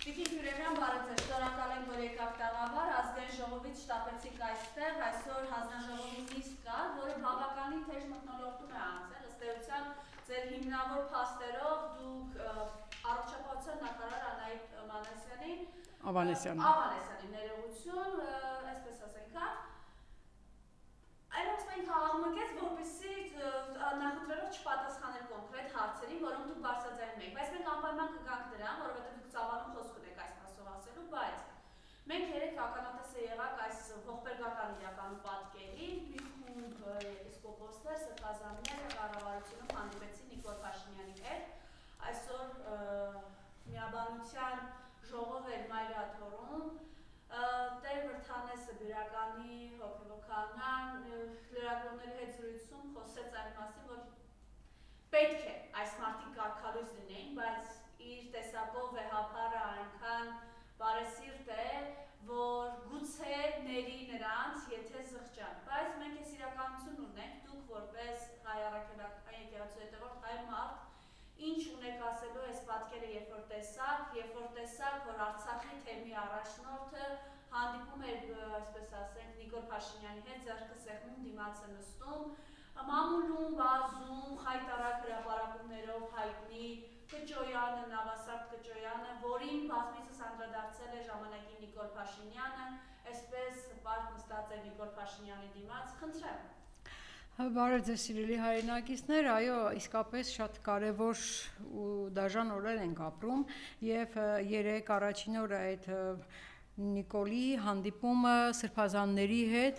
Տիկին Գյուրեմյան բարեձեր, շնորհակալ ենք, որ եկաք տաղավար, ազգային ժողովից շտապեցիք այստեղ, այսօր հանձնաժողովի նիստ կա, որը բավականին թեժ մթնոլորտում է անցել, ըստ էության ձեր հիմնավոր փաստերով դուք առողջապահության նախարար Անահիտ Ավանեսյանի ներողություն, այսպես ասենք, Այլոց մենք հաղմկեց, որպեսզի նախընտրելով չպատասխանել կոնկրետ հարցերին, որոնք դուք բարձրաձայնում եք, բայց մենք անպայման կգանք դրան, որովհետև դուք ծավալուն խոսք ունեք այս մասով ասելու, բայց մենք երեք ականատեսը եղանք այս ողբերգական իրականում պատկերի, մի խումբ եպիսկոպոսներ, սրբազաններ կառավարությունում հանդիպեցին Նիկոլ Փաշինյանի հետ, այսօր միաբանության ժողով էր Մայրաթորում, Տեր Վրթանեսը բյուրականի հոգևոքանան լրագրողների հետ զրույցում խոսեց այն մասին, որ պետք է այս մարդիկ կարգալույս լինեին, բայց իր տեսակով վեհափառը այնքան բարեսիրտ է, որ գուցե ների նրանց, եթե զղջան, բայց մենք այս իրականություն ունենք, դուք որպես հայ առաքելական եկեղեցու հետևորդ հայ մարդ, ինչ ունեք ասելու այս պատկերը, երբ որ տեսակ, որ Արցախի թեմի առաջնորդը հանդիպում էր, այսպես ասենք, Նիկոլ Փաշինյանի հետ, ձեռքը սեղմում, դիմացը նստում, մամուլում, բազում, խայտարակ հրապարակումներով հայտնի Կճոյանը, Նավասարդ Կճոյանը, որին բազմիցս անդրադարձել է ժամանակի Նիկոլ Փաշինյանը, այսպես պարտ նստած է Նիկոլ Փաշինյանի դիմաց, խնդրեմ։ Բարև ձեզ սիրելի հայրենակիցներ, այո, իսկապես շատ կարևոր ու դաժան օրեր ենք ապրում եւ երեք առաջին օրը այդ Նիկոլի հանդիպումը սրբազանների հետ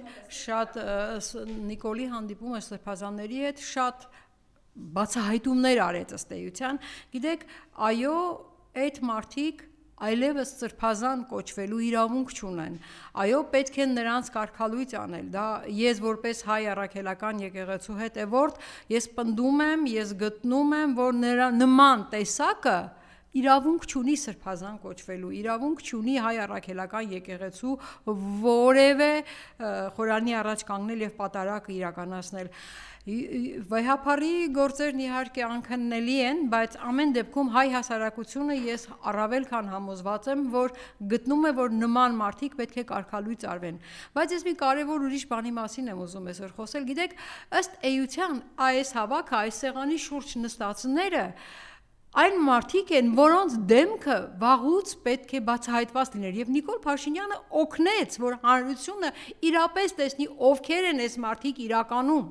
շատ բացահայտումներ արեց ըստ էության, գիտեք, այո, այդ մարդիկ այլևս սրբազան կոչվելու իրավունք չունեն, այո, պետք է նրանց կարգալույծ անել, դա ես որպես հայ առաքելական եկեղեցու հետևորդ, ես պնդում եմ, ես գտնում եմ, որ նման տեսակը իրավունք չունի սրբազան կոչվելու, իրավունք չունի հայ առաքելական եկեղեցու որևէ խորանի առաջ կանգնել եւ պատարակ իրականացնել։ Վեհափառի գործերն իհարկե անքննելի են, բայց ամեն դեպքում հայ հասարակությունը ես առավել քան համոզված եմ, որ գտնում է, որ նման մարդիկ պետք է կարգալույծ արվեն։ Բայց ես մի կարևոր ուրիշ բանի մասին եմ ուզում այսօր խոսել, գիտեք, ըստ էության այս հավաքը, այս սեղանի շուրջ նստածները այն մարդիկ են, որոնց դեմքը վաղուց պետք է բացահայտված լիներ եւ Նիկոլ Փաշինյանը օգնեց, որ հանրությունը իրապես տեսնի ովքեր են այս մարդիկ իրականում։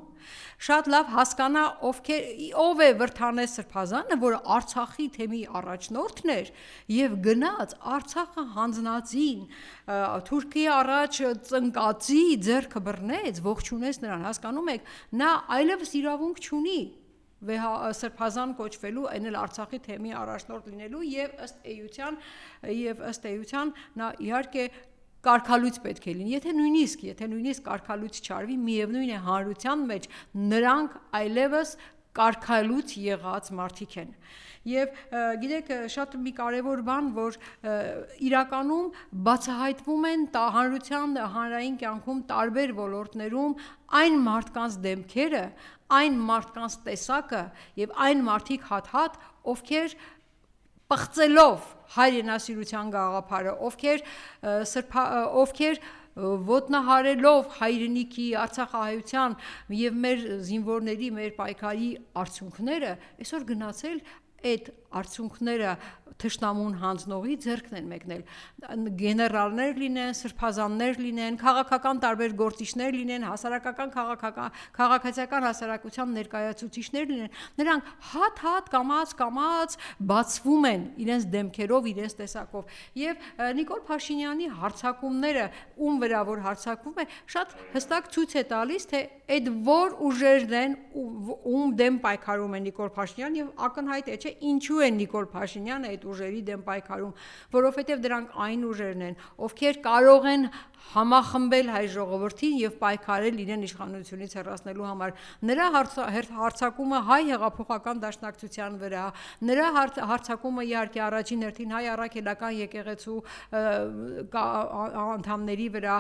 Շատ լավ հասկանա ով է Վրթանես Սրբազանը, որը Արցախի թեմի առաջնորդն էր եւ գնաց Արցախը հանձնածին, Թուրքիի առաջ ծնկածի ձեռքը բռնեց, ողջունեց նրան, հասկանում եք, նա այլևս իրավունք չունի սրբազան կոչվելու, այն էլ Արցախի թեմի առաջնորդ լինելու եւ ըստ էության նա իհարկե կարգալույծ պետք է լինի, եթե նույնիսկ կարգալույծ չարվի, միևնույն է հանրության մեջ նրանք այլևս կարգալույծ եղած մարդիկ են։ Եվ գիտեք, շատ մի կարևոր բան, որ իրականում բացահայտվում են հանրային կյանքում տարբեր ոլորտներում այն մարդկանց դեմքերը, այն մարդկանց տեսակը եւ այն մարդիկ հատ-հատ, ովքեր պղծելով հայրենասիրության գաղափարը, ովքեր ոտնահարելով հայրենիքի, արցախահայության եւ մեր զինվորների, մեր պայքարի արդյունքները, այսօր գնացել այդ արդյունքները թշնամուն հանձնողի ձեռքն են մեկնել, գեներալներ լինեն, սրբազաններ լինեն, քաղաքական տարբեր գործիչներ լինեն, հասարակական քաղաքացիական հասարակության ներկայացուցիչներ լինեն, նրանք հատ-հատ կամաց բացվում են իրենց դեմքերով, իրենց տեսակով եւ Նիկոլ Փաշինյանի հարձակումները, ում վրա որ հարձակվում է, շատ հստակ ցույց է տալիս, թե այդ որ ուժերն են, ում դեմ պայքարում է Նիկոլ Փաշինյանը եւ ակնհայտ է, չէ, ինչու է Նիկոլ Փաշինյանը այդ ուժերի դեմ պայքարում, որովհետև դրանք այն ուժերն են, ովքեր կարող են համախմբել հայ ժողովրդին եւ պայքարել իրեն իշխանությունից հեռացնելու համար։ Նրա հարձակումը հայ հեղափոխական դաշնակցության վրա, նրա հարձակումը իհարկե առաջին հերթին հայ առաքելական եկեղեցու անդամների վրա,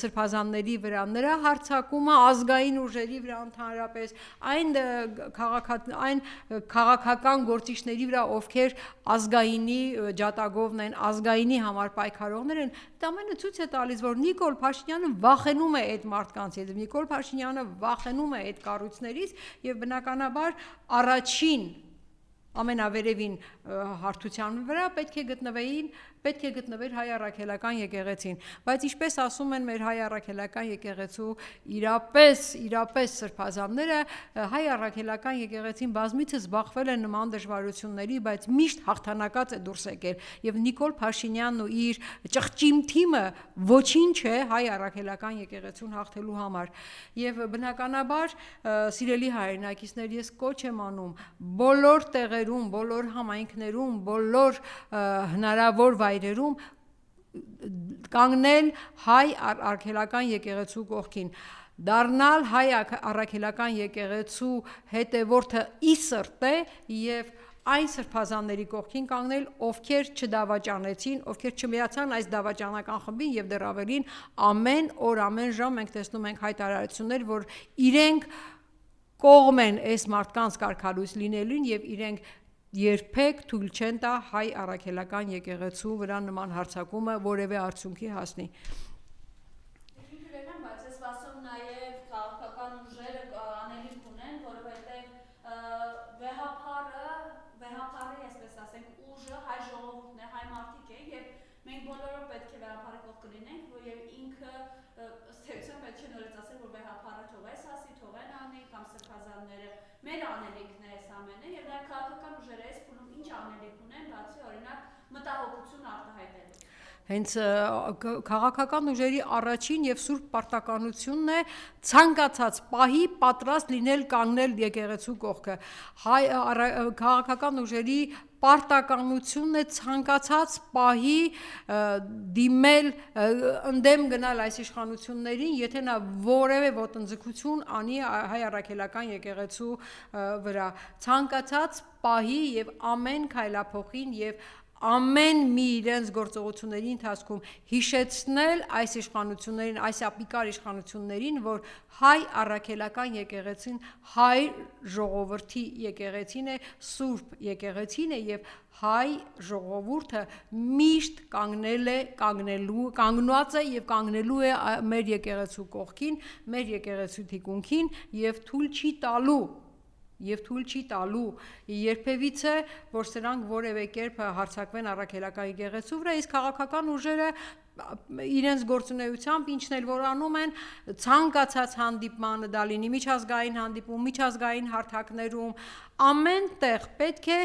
սրբազանների վրա, նրա հարձակումը ազգային ուժերի վրա ընդհանրապես, այն քաղաքական գործիչների վրա, ովքեր ազգայինի ջատագովն են, ազգայինի համար պայքարողներ են, դա ամենը ցույց է տալիս, որ Նիկոլ Փաշինյանը վախենում է այդ մարդկանցից, Նիկոլ Փաշինյանը վախենում է այդ կառույցներից եւ բնականաբար առաջին ամենավերևին հարթության վրա պետք է գտնվեր հայ առաքելական եկեղեցին, բայց ինչպես ասում են մեր հայ առաքելական եկեղեցու իրապես սրբազանները, հայ առաքելական եկեղեցին բազմիցս զբաղվել է նման դժվարությունների, բայց միշտ հաղթանակած է դուրս եկել եւ Նիկոլ Փաշինյանն ու իր ճղճիմ թիմը ոչինչ է հայ առաքելական եկեղեցուն հաղթելու համար եւ բնականաբար սիրելի հայրենակիցներ, ես կոչ եմ անում բոլոր տեղերում, բոլոր համայնքներում, բոլոր հնարավոր վայրերում կանգնել հայ առաքելական եկեղեցու կողքին, դառնալ հայ առաքելական եկեղեցու հետևորդը ի սրտե եւ այն սրբազանների կողքին կանգնել, ովքեր չդավաճանեցին, ովքեր չմիացան այս դավաճանական խմբին եւ դեռ ավելին ամեն օր, ամեն ժամ մենք տեսնում ենք հայտարարություններ, որ իրենք կողմ են այս մարդկանց կարգալույս լինելուն եւ իրենք երբեք թույլ չեն տա հայ առաքելական եկեղեցու վրա նման հարձակումը որևէ արդյունքի հասնի։ Բայց ես ասում նաեւ քաղաքական ուժերը անելիք ունեն, որովհետեւ վեհապարը, այսպես ասենք, ուժը հայ ժողովուրդն է, հայ մարդիկ է եւ մենք բոլորը պետք է վեհապարի կողք լինենք, եւ ինքը ըստ էության պետք է նորից ասել, որ վեհապարը թող էս ասի, թող են անի կամ սրբազանները մեր անելիքն է այս ամենը եւ դա քաղաքական ուժերը այս փուլում ինչ անելիք ունեն, բացի օրինակ մտահոգություն արտահայտելու։ Հենց քաղաքական ուժերի առաջին եւ սուրբ պարտականությունն է ցանկացած պահի պատրաստ լինել կանգնել եկեղեցու կողքը։ Քաղաքական ուժերի պարտականությունն է ցանկացած պահի դիմել ընդդեմ գնալ այս իշխանություններին, եթե նա որևէ ոտնձգություն անի հայ առաքելական եկեղեցու վրա, ցանկացած պահի եւ ամեն քայլափոխին եւ ամեն մի իրենց գործողությունների ընթացքում հիշեցնել այս իշխանություններին, այս ապիկար իշխանություններին, որ հայ առաքելական եկեղեցին հայ ժողովրդի եկեղեցին է, սուրբ եկեղեցին է եւ հայ ժողովուրդը միշտ կանգնած է եւ կանգնելու է մեր եկեղեցու կողքին, մեր եկեղեցու թիկունքին եւ թույլ չի տալու երբևիցե, որ սրանք որևէ կերպ հարձակվեն առաքելական եկեղեցու վրա, իսկ քաղաքական ուժերը իրենց գործունեությամբ ինչն էլ որ անում են, ցանկացած հանդիպման, դա լինի միջազգային հանդիպում, միջազգային հարթակներում, ամեն տեղ պետք է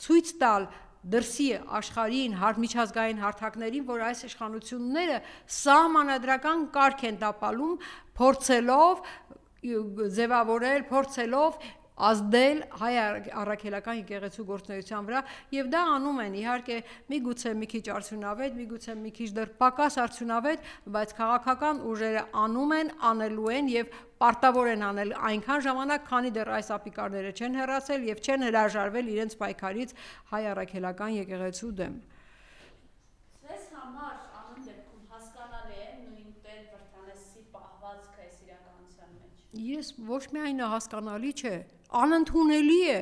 ցույց տալ դրսի աշխարհին միջազգային հարթակներին, որ այս իշխանությունները սահմանադրական կարգ են տապալում, փորձելով ձևավորել, փորձելով ազդել հայ առաքելական եկեղեցու գործունեության վրա եւ դա անում են իհարկե միգուցե մի քիչ արդյունավետ, միգուցե մի քիչ դեռ պակաս արդյունավետ, բայց քաղաքական ուժերը անում են, անելու են եւ պարտավոր են անել այնքան ժամանակ, քանի դեռ այս ապիկարները չեն հեռացել եւ չեն հրաժարվել իրենց պայքարից հայ առաքելական եկեղեցու դեմ։ Ձեզ համար ամեն դեպքում հասկանալի է նույն Տեր Վրդանեսի պահվածքը այս իրականության մեջ։ Ես ոչ միայն հասկանալի չէ, անընդունելի է,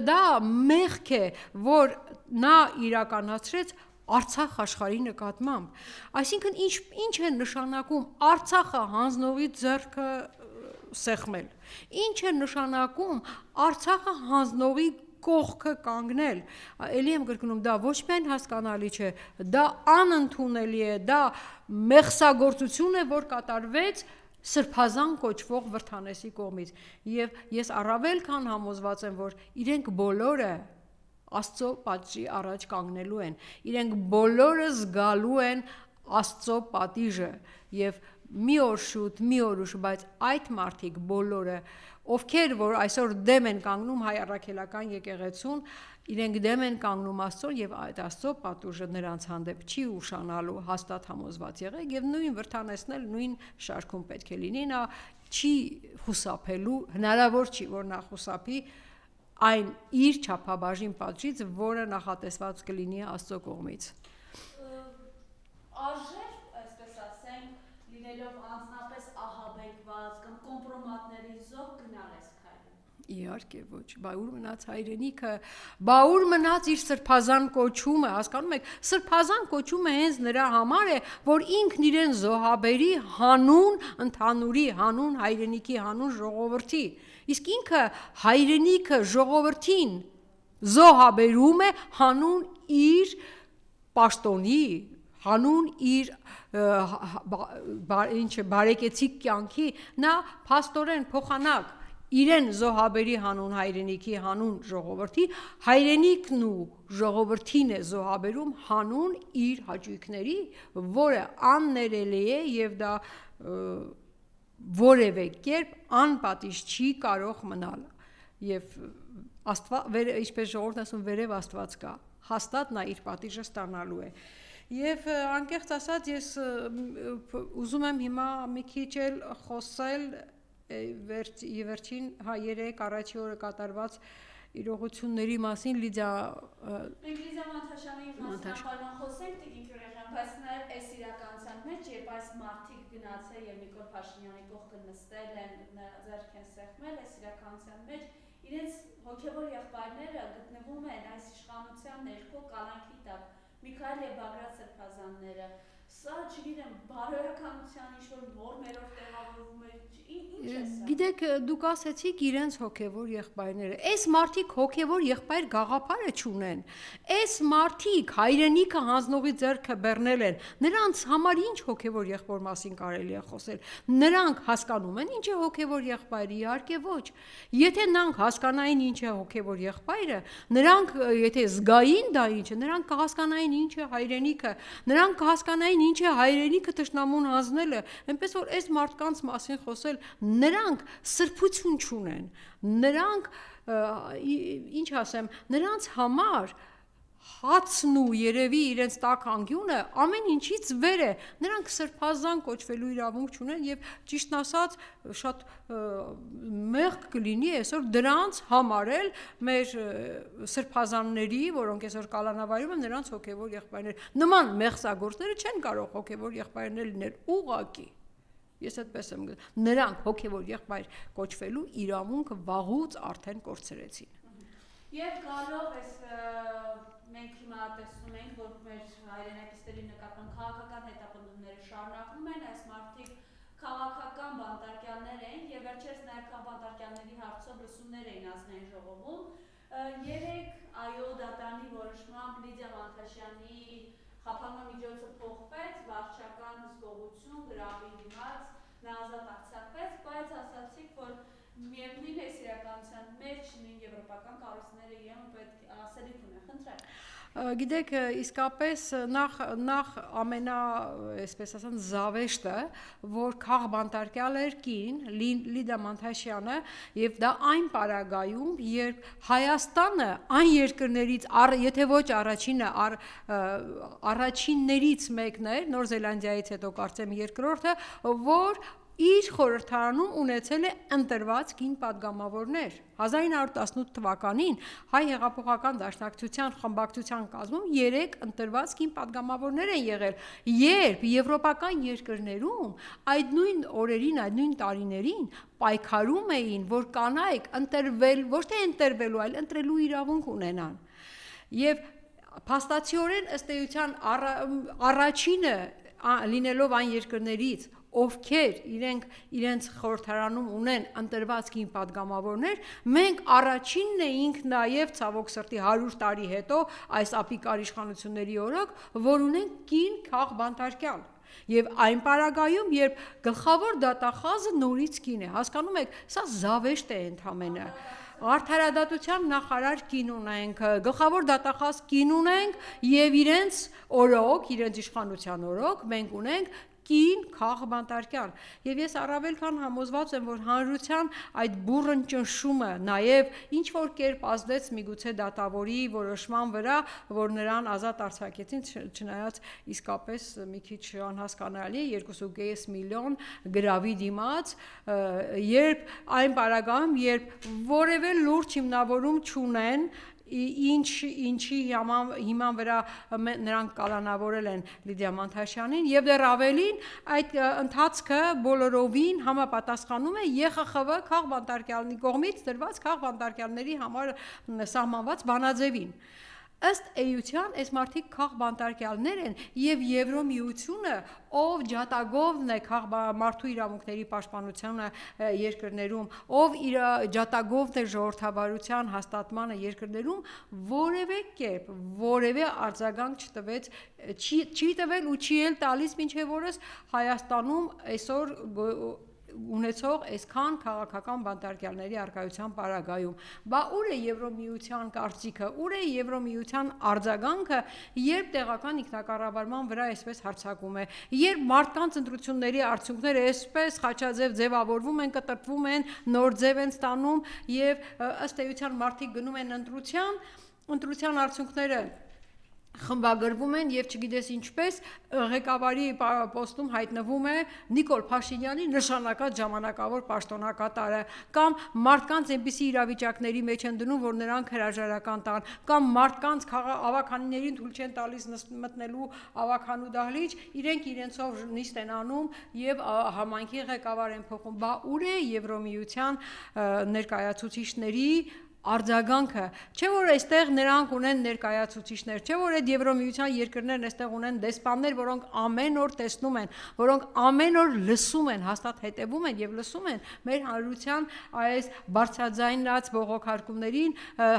դա մեղք է, որ նա իրականացրեց Արցախ աշխարհի նկատմամբ, այսինքն ինչ է նշանակում Արցախը հանձնողի ձեռքը սեղմել, ինչ է նշանակում Արցախը հանձնողի կողքը կանգնել, էլի եմ կրկնում, դա ոչ միայն հասկանալի չէ, դա անընդունելի է, դա մեղսագործություն է, որ կատարվեց սրբազան կոչվող Վրդանեսի կողմից եւ ես առավել քան համոզված եմ, որ իրենք բոլորը Աստծո պատժի առաջ կանգնելու են, իրենք բոլորը զգալու են Աստծո պատիժը եւ մի օր շուտ, մի օր ուշ, բայց այդ մարդիկ բոլորը, ովքեր որ այսօր դեմ են կանգնում հայ առաքելական եկեղեցուն, իրենք դեմ են կանգնում Աստծուն եւ այդ Աստծո պատուժը նրանց հանդեպ չի ուշանալու, հաստատ համոզված եղեք եւ նույն Վրդանեսն էլ նույն շարքում պետք է լինի, նա չի խուսափելու, հնարավոր չի որ նա խուսափի այն իր չափաբաժին պատժից, որը նախատեսված կլինի Աստծո կողմից։ Արժեր, այսպես ասենք, լինելով անձնապես ահաբեկված կամ կոմպրոմատների զոհ գնալ այս քայլը։ Իհարկե ոչ, բա ուր մնաց հայրենիքը, բա ուր մնաց իր սրբազան կոչումը, հասկանում եք, սրբազան կոչումը հենց նրա համար է, որ ինքն իրեն զոհաբերի հանուն ընդհանուրի, հանուն հայրենիքի, հանուն ժողովրդի, իսկ ինքը հայրենիքը ժողովրդին զոհաբերում է հանուն իր պաշտոնի, հանուն իր բարեկեցիկ կյանքի, նա փաստորեն փոխանակ իրեն զոհաբերի հանուն հայրենիքի, հանուն ժողովրդի, հայրենիքն ու ժողովրդին է զոհաբերում հանուն իր հաճույքների, որը աններելի է եւ դա որևէ կերպ անպատիժ չի կարող մնալ եւ ինչպես ժողովուրդն ասում վերև Աստված կա, հաստատ նա իր պատիժը ստանալու է։ Եվ անկեղծ ասած ես ուզում եմ հիմա մի քիչ էլ խոսել վերջին 3 առաջի օրը կատարված իրողությունների մասին Մենք Լիդիա Մանթաշյանի մասին խոսենք Տիկին Քյուրեխյան, բայց նաև այս իրականության մեջ, երբ այս մարդիկ գնացել եւ Նիկոլ Փաշինյանի կողքը նստել են, ձեռք են սեղմել, այս իրականության մեջ իրենց հոգեվոր եղբայրները գտնվում են այս իշխանության ներքո կալանքի տակ, Միքայել եւ Բագրատ Սրբազանները, սա չգիտեմ, բարոյականության ինչ-որ նորմերով տեղավորվում է, ինչ է սա։ Գիտեք, դուք ասեցիք իրենց հոգևոր եղբայրները, այս մարդիկ հոգևոր եղբայր գաղափարը չունեն, այս մարդիկ հայրենիքը հանձնողի ձեռքը բեռնել են, նրանց համար ինչ հոգևոր եղբոր մասին կարելի է խոսել, նրանք հասկանում են ինչ է հոգևոր եղբայրը, իհարկե ոչ, եթե նրանք հասկանային ինչ է հոգևոր եղբայրը, նրանք եթե զգային դա ինչ է, նրանք կհասկանային ինչ է հայրենիքը, նրանք կհասկանային ինչ է հայրենիքը թշնամուն հանձնելը, այնպես որ այս մարդկանց մասին խոսել, նրանք սրբություն չունեն, նրանք, ինչ ասեմ, նրանց համար հացն ու երևի իրենց տաք անկյունը ամեն ինչից վեր է, նրանք սրբազան կոչվելու իրավունք չունեն եւ ճիշտն ասած շատ մեղք կլինի այսօր դրանց համարել մեր սրբազանների, որոնք այսօր կալանավարում են, նրանց հոգեվոր եղբայրներ, նման մեղսագործները չեն կարող հոգեվոր եղբայրներ լինել ուղղակի, ես այդպես եմ գտնում, նրանք հոգեվոր եղբայր կոչվելու իրավունքը վաղուց արդեն կորցրեցին։ Եվ գալով այս մենք հիմա տեսնում ենք, որ մեր հայրենակիցների նկատմամբ քաղաքական հետապնդումները շարունակվում են, այս մարդիկ քաղաքական բանտարկյալներ են եւ վերջերս նաեւ բանտարկյալների հարցով լսումներ էին ազգային ժողովում։ 3 այո դատանի որոշմամբ Լիդիա Մանթաշյանի խափանման միջոցը փոխվեց, վարչական հսկողություն, գրավի դիմաց, նա ազատ արձակվեց, բայց ասացիք, որ միևնույն է իրականության մեջ նույն եվրոպական կառույցները ԵՄ պետք է ասելիք ունեն, խնդրեմ։ Գիտեք, իսկապես նախ ամենա, այսպես ասած, զավեշտը, որ քաղբանտարկյալ էր կին Լիդիա Մանթաշյանը եւ դա այն պարագայում, երբ Հայաստանը այն երկրներից, եթե ոչ առաջինը, առաջիններից մեկն էր, Նոր Զելանդիայից հետո կարծեմ երկրորդը, որ իր խորհրդարանում ունեցել է ընտրված կին падգամավորներ։ 1918 թվականին հայ հեղափոխական դաշնակցության խմբակցության կազմում 3 ընտրված կին падգամավորներ են եղել, երբ եվրոպական երկրներում այդ նույն օրերին, այդ նույն տարիներին պայքարում էին, որ կանայք ընտրվել, ոչ թե ընտրվելու, այլ ընտրելու իրավունք ունենան։ Եվ փաստացիորեն ըստ էության առաջինը լինելով այն երկրներից, ովքեր իրենց խորհրդարանում ունեն ընտրված կին падգամավորներ, մենք առաջինն էինք նաև ցավոք սրտի 100 տարի հետո այս ապիկար իշխանությունների օրոք, որ ունենք կին քաղբանտարկյալ։ Եվ այն պարագայում, երբ գլխավոր դատախազը նորից կին է, հասկանում եք, սա զավեշտ է ընդամենը։ Արդարադատության նախարար կին ունենք, գլխավոր դատախազ կին ունենք եւ իրենց օրոք, իրենց իշխանության օրոք մենք ունենք կին քաղբանտարկյալ եւ ես առավել քան համոզված եմ, որ հանրության այդ բուրըն ճնշումը նաեւ ինչ որ կերպ ազդեց միգուցե դատավորի որոշման վրա, որ նրան ազատ արձակեցին, չնայած իսկապես մի քիչ անհասկանալի է 2.5 միլիոն գրավի դիմաց, երբ այն պարագայում, երբ որևէ լուրջ հիմնավորում չունեն ինչի հիման վրա նրանք կալանավորել են Լիդիա Մանթաշյանին եւ դեռ ավելին այդ ընթացքը բոլորովին համապատասխանում է ԵԽԽՎ քաղբանտարկյալների կողմից դրված քաղբանտարկյալների համար սահմանված բանաձևին ըստ էության այս մարդիկ քաղբանտարկյալներ են եւ Եվրոմիությունը ով ջատագովն է մարդու իրավունքների պաշտպանությանը երկրներում ով ջատագովն է ժողովրդավարության հաստատմանը երկրներում որևէ կերպ որևէ արձագանք չտվեց չի տվել ու չի էլ տալիս մինչև օրս Հայաստանում այսօր ունեցող այսքան քաղաքական բանտարկյալների արկայության պարագայում բա ուր է Եվրոմիության կարծիքը ուր է Եվրոմիության արձագանքը երբ տեղական ինքնակառավարման վրա այսպես հարձակում է երբ մարդկանց ընտրությունների արդյունքները այսպես խաչաձև ձևավորվում են կտրտվում են նոր ձև են ստանում եւ ըստ էության մարդիկ գնում են ընտրության արդյունքները խմբագրվում են եւ չգիտես ինչպես ղեկավարի պոստում հայտնվում է Նիկոլ Փաշինյանի նշանակած ժամանակավոր պաշտոնակատարը կամ մարդկանց այնպիսի իրավիճակների մեջ են դնում որ նրանք հրաժարական տան կամ մարդկանց ավականիներին թույլ չեն տալիս մտնելու ավականու դահլիճ իրենք իրենցով նիստ են անում եւ համայնքի ղեկավար են փոխում բա ուր է Եվրոմիության ներկայացուցիչների արձագանքը չէ որ այստեղ նրանք ունեն ներկայացուցիչներ չէ որ այդ Եվրոմիության երկրներն այստեղ ունեն դեսպաններ որոնք ամեն օր տեսնում են որոնք ամեն օր լսում են հաստատ հետևում են եւ լսում են մեր հանրության այս բարձրաձայնած բողոքարկումներին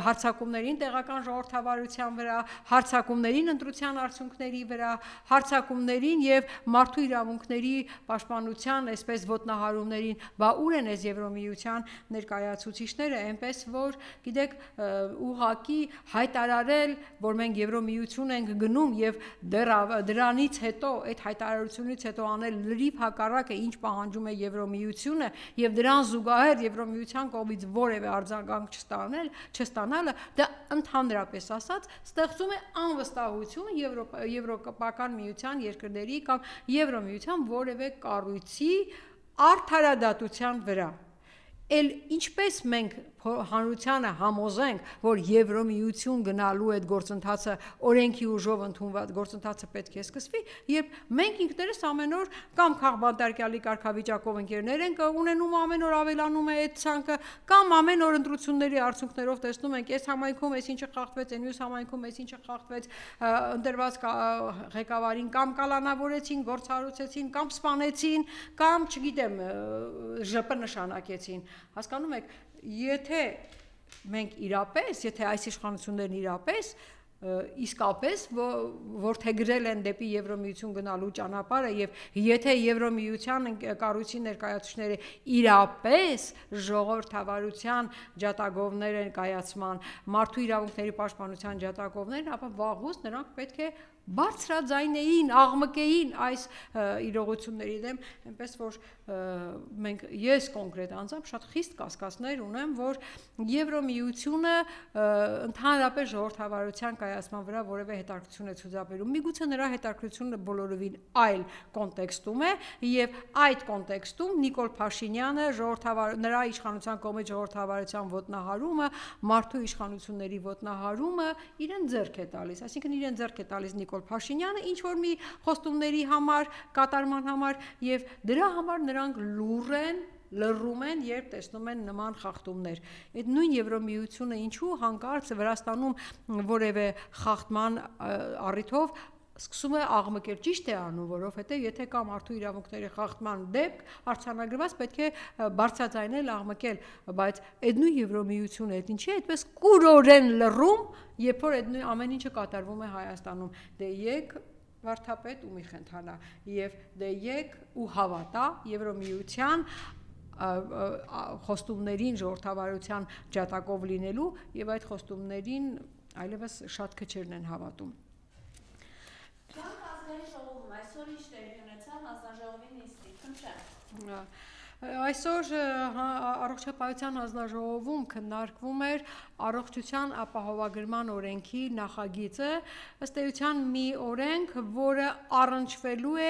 հարձակումներին տեղական ժողովրդավարության վրա հարձակումներին ընտրության արդյունքների վրա հարձակումներին եւ մարդու իրավունքների պաշտպանության այսպես ոտնահարումներին բա ուր են այս Եվրոմիության ներկայացուցիչները այնպես որ գիտեք ուղղակի հայտարարել որ մենք Եվրոմիություն ենք գնում եւ դրանից հետո այդ հայտարարությունից հետո անել լրիվ հակառակը ինչ պահանջում է Եվրոմիությունը եւ դրան զուգահեռ Եվրոմիության կողմից որևէ արձագանք չստանալը դա ընդհանրապես ասած ստեղծում է անվստահություն Եվրոպական միության երկրների կամ Եվրոմիության որևէ կառույցի արդարադատության վրա Էլ ինչպես մենք հանրությանը համոզենք, որ Եվրոմիություն գնալու այդ գործընթացը օրենքի ուժով ընդունված գործընթացը պետք է սկսվի, երբ մենք ինքներս ամեն օր կամ քաղբանտարկյալի կարգավիճակով ընկերներ ենք ունենում ամեն օր ավելանում է այդ ցանկը, կամ ամեն օր ընտրությունների արդյունքներով տեսնում ենք, այս համայնքում այսինչը խախտվեց, մյուս համայնքում այսինչը խախտվեց, ընտրված ղեկավարին կամ կալանավորեցին, գործառույցեցին, կամ սպանեցին, կամ չգիտեմ, ԺՊ նշանակեցին Հասկանում եք, եթե մենք իրապես, եթե այս իշխանություններն իրապես իսկապես որդեգրել են դեպի Եվրոմիություն գնալու ճանապարհը եւ եթե Եվրոմիության կառույցի ներկայացուցիչները իրապես ժողովրդավարության ջատագովներ են կայացման, մարդու իրավունքների պաշտպանության ջատագովներ, ապա վաղուց նրանք պետք է բարձրաձայնեին, աղմկեին այս իրողությունների դեմ, այնպես որ ես կոնկրետ անձամբ շատ խիստ կասկածներ ունեմ, որ Եվրոմիությունը ընդհանրապես ժողովրդավարության կայացման վրա որևէ հետաքրքրություն է ցուցաբերում։ Միգուցե նրա հետաքրքրությունը բոլորովին այլ կոնտեքստում է եւ այդ կոնտեքստում Նիկոլ Փաշինյանը նրա իշխանության կողմից ժողովրդավարության ոտնահարումը, մարդու իշխանությունների ոտնահարումը իրեն ձեռք է տալիս, այսինքն իրեն ձեռք է տալիս Նիկոլ Փաշինյանը ինչ որ մի խոստումների համար, կատարման համար եւ դրա համար նրանք լռում են, երբ տեսնում են նման խախտումներ։ Այդ նույն Եվրոմիությունը ինչու հանկարծ Վրաստանում որևէ խախտման առիթով սկսում է աղմկել ճիշտ է անում, որովհետեւ եթե կա մարդու իրավունքների խախտման դեպք արձանագրված պետք է բարձրաձայնել աղմկել, բայց այդ նույն Եվրոմիությունը այդ ինչի է այդպես կուրորեն լռում, երբ որ այդ նույն ամեն ինչը կատարվում է Հայաստանում։ Դե եկ վարդապետ ու մի խնդանա եւ դե եկ ու հավատա Եվրոմիության խոստումներին ժողովրդավարության ջատակով լինելու եւ այդ խոստումներին այլևս շատ քչերն են հավատում։ Այսօր ինչ տեղի ունեցավ հանձնաժողովի նիստի, խնդրեմ։ Այսօր առողջապահության հանձնաժողովում քննարկվում էր առողջության ապահովագրման օրենքի նախագիծը, ըստ էության մի օրենք, որը առնչվելու է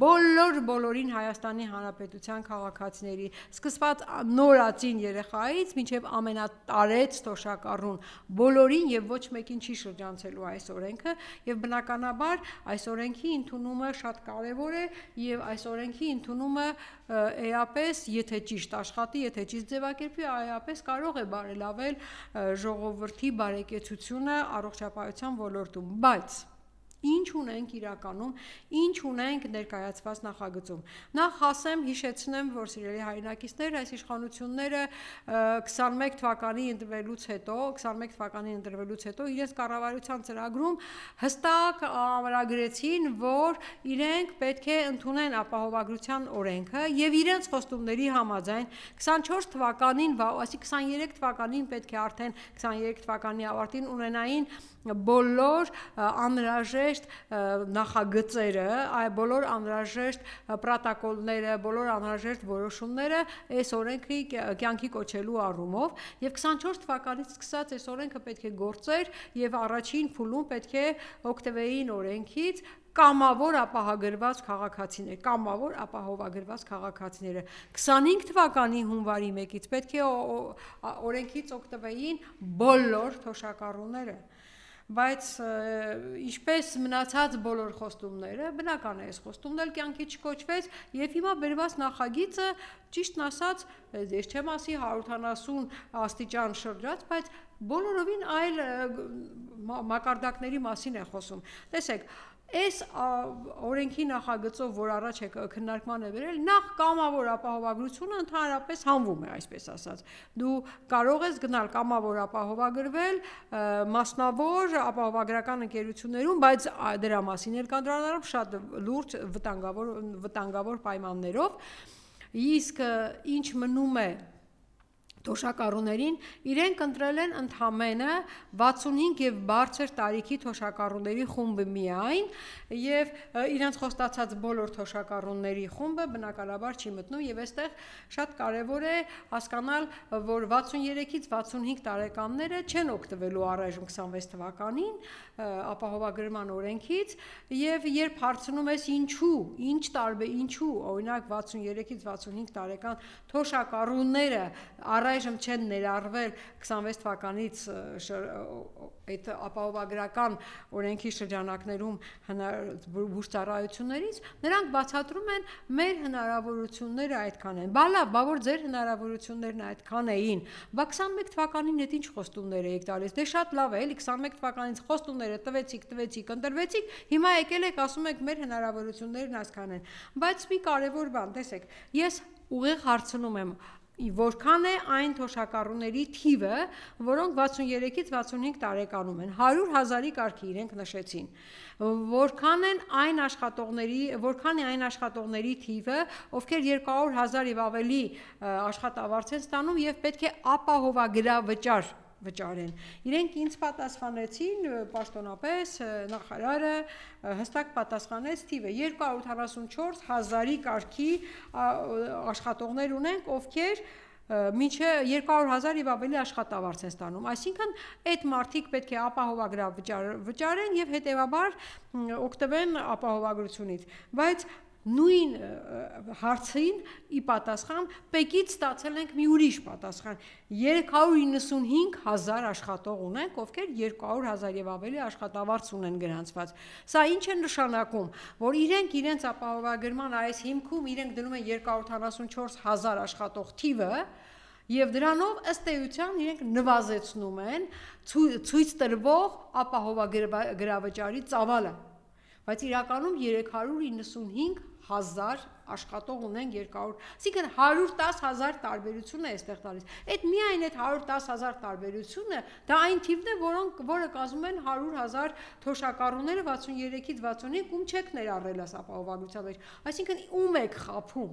բոլորին Հայաստանի Հանրապետության քաղաքացիների, սկսված նորածին երեխայից մինչև ամենատարեց թոշակառուն բոլորին եւ ոչ մեկին չի շրջանցելու այս օրենքը եւ բնականաբար այս օրենքի ընդունումը շատ կարեւոր է եւ այս օրենքի ընդունումը էապես, եթե ճիշտ աշխատի, եթե ճիշտ ձևակերպվի, այապես կարող է բարելավել ժողովրդի բարեկեցությունը առողջապահության ոլորտում, բայց ինչ ունենք իրականում, ինչ ունենք ներկայացված նախագծում։ Նախ ասեմ, հիշեցնեմ, որ սիրելի հայրենակիցներ, այս իշխանությունները 21 թվականի ընտրվելուց հետո իրենց կառավարության ծրագրում հստակ ամրագրեցին, որ իրենք պետք է ընդունեն ապահովագրության օրենքը եւ իրենց խոստումների համաձայն 24 թվականին, այսինքն 23 թվականին պետք է արդեն 23 թվականի ավարտին ունենային բոլոր անհրաժեշտ նախագծերը, բոլոր անհրաժեշտ պրոտոկոլները, բոլոր անհրաժեշտ որոշումները այս օրենքի կյանքի կոչելու առումով եւ 24 թվականից սկսած այս օրենքը պետք է գործեր եւ առաջին փուլում պետք է օգտվեին օրենքից կամավոր ապահովագրված քաղաքացիները 25 թվականի հունվարի 1-ից պետք է օրենքից օգտվեին բոլոր թոշակառուները բայց ինչպես մնացած բոլոր խոստումները բնական է այս խոստումն էլ կյանքի չկոչվեց եւ հիմա բերված նախագիծը ճիշտն ասած ես չեմ ասի 170 աստիճան շրջած բայց բոլորովին այլ մակարդակների մասին է խոսում տեսեք Այս օրենքի նախագծով, որ առաջ է քննարկման է բերել, նախ կամավոր ապահովագրությունը ընդհանրապես հանվում է, այսպես ասած։ Դու կարող ես գնալ կամավոր ապահովագրվել մասնավոր ապահովագրական ընկերություններում, բայց դրա մասին էլ կան դրանով շատ լուրջ վտանգավոր պայմաններով։ Իսկ ինչ մնում է թոշակառուներին իրենք ընտրել են ընդամենը 65 եւ բարձր տարիքի թոշակառուների խումբը միայն եւ իրենց խոստացած բոլոր թոշակառուների խումբը բնականաբար չի մտնում եւ այստեղ շատ կարեւոր է հասկանալ որ 63-ից 65 տարեկանները չեն օգտվելու առայժմ 26 թվականին ապահովագրման օրենքից եւ երբ հարցնում ես ինչու օրինակ 63-ից 65 տարեկան թոշակառուները առայժմ չեն ներառվել 26 թվականից այդ ապահովագրական օրենքի շրջանակներում բուժծառայություններից նրանք բացատրում են մեր հնարավորությունները այդքան են բա որ ձեր հնարավորություններն այդքան էին բա 21 թվականին այդ ինչ խոստումներ եք տալիս դե շատ լավ է էլի 21 թվականից խոստումները տվեցիք ընտրվեցիք հիմա եկել եք ասում եք մեր հնարավորություններն այսքան են բայց մի կարևոր բան տեսեք ես ուղիղ հարցնում եմ Որքան է այն թոշակառուների թիվը, որոնք 63-ից 65 տարեկանում են, 100,000-ի կարգի իրենք նշեցին։ Որքան է այն աշխատողների թիվը, ովքեր 200,000 եւ ավելի աշխատավարձ են ստանում եւ պետք է ապահովագրավճար վճարեն։ Իրենք ինձ պատասխանեցին պաշտոնապես նախարարը հստակ պատասխանեց թիվը 244,000-ի կարգի աշխատողներ ունենք, ովքեր մինչև 200,000 եւ ավելի աշխատավարձ են ստանում։ Այսինքն այդ մարդիկ պետք է ապահովագրավճար վճարեն եւ հետեւաբար օգտվեն ապահովագրությունից։ Բայց նույն հարցին ի պատասխան պեկից ստացել ենք մի ուրիշ պատասխան 395,000 աշխատող ունենք ովքեր 200,000 եւ ավելի աշխատավարձ ունեն գրանցված սա ինչ է նշանակում որ իրենց ապահովագրման այս հիմքում իրենք դնում են 244,000 աշխատող թիվը եւ դրանով ըստ էության իրենք նվազեցնում են ցույց տրվող ապահովագրավճարի ծավալը բայց իրականում 395,000 աշխատող ունեն 200, այսինքն 110,000 տարբերություն է այստեղ տալիս։ Այդ միայն այդ 110,000 տարբերությունը դա այն թիվն է, որը կազմում են 100,000 թոշակառուները 63-ից 65, ում չեք ներառել ապահովագրության մեջ։ Այսինքն ում եք խաբում։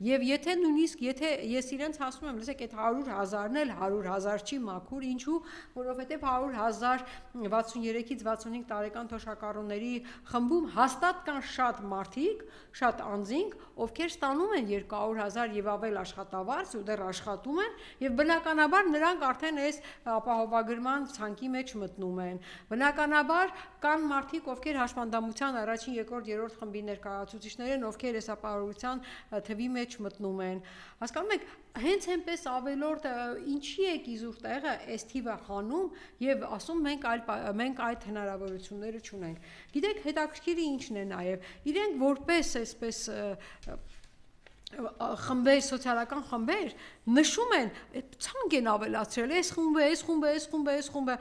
Եվ եթե նույնիսկ ես իրենց ասում եմ, լսեք, այդ 100,000-ն էլ 100,000 չի մաքուր, ինչու, որովհետև 100,000 63-ից 65 տարեկան թոշակառուների խմբում հաստատ կան շատ մարդիկ, շատ անձինք, ովքեր ստանում են 200,000 եւ ավել աշխատավարձ ու դեռ աշխատում են, եւ բնականաբար նրանք արդեն այս ապահովագրման ցանկի մեջ մտնում են։ Բնականաբար կան մարդիկ, ովքեր հաշմանդամության առաջին, երկրորդ, երրորդ խմբի ներկայացուցիչներ են, ովքեր այս ապահովության թվի մեջ մտնում են։ Հասկանում եք, հենց այնպես ավելորդ ինչի է իզուր տեղը այս թիվը խանում եւ ասում մենք այդ հնարավորությունները չունենք։ Գիտեք, հետաքրքիրը ինչն է նաեւ, իրենք որպես այսպես խմբեր, սոցիալական խմբեր նշում են, ցանկ են ավելացրել, այս խումբը,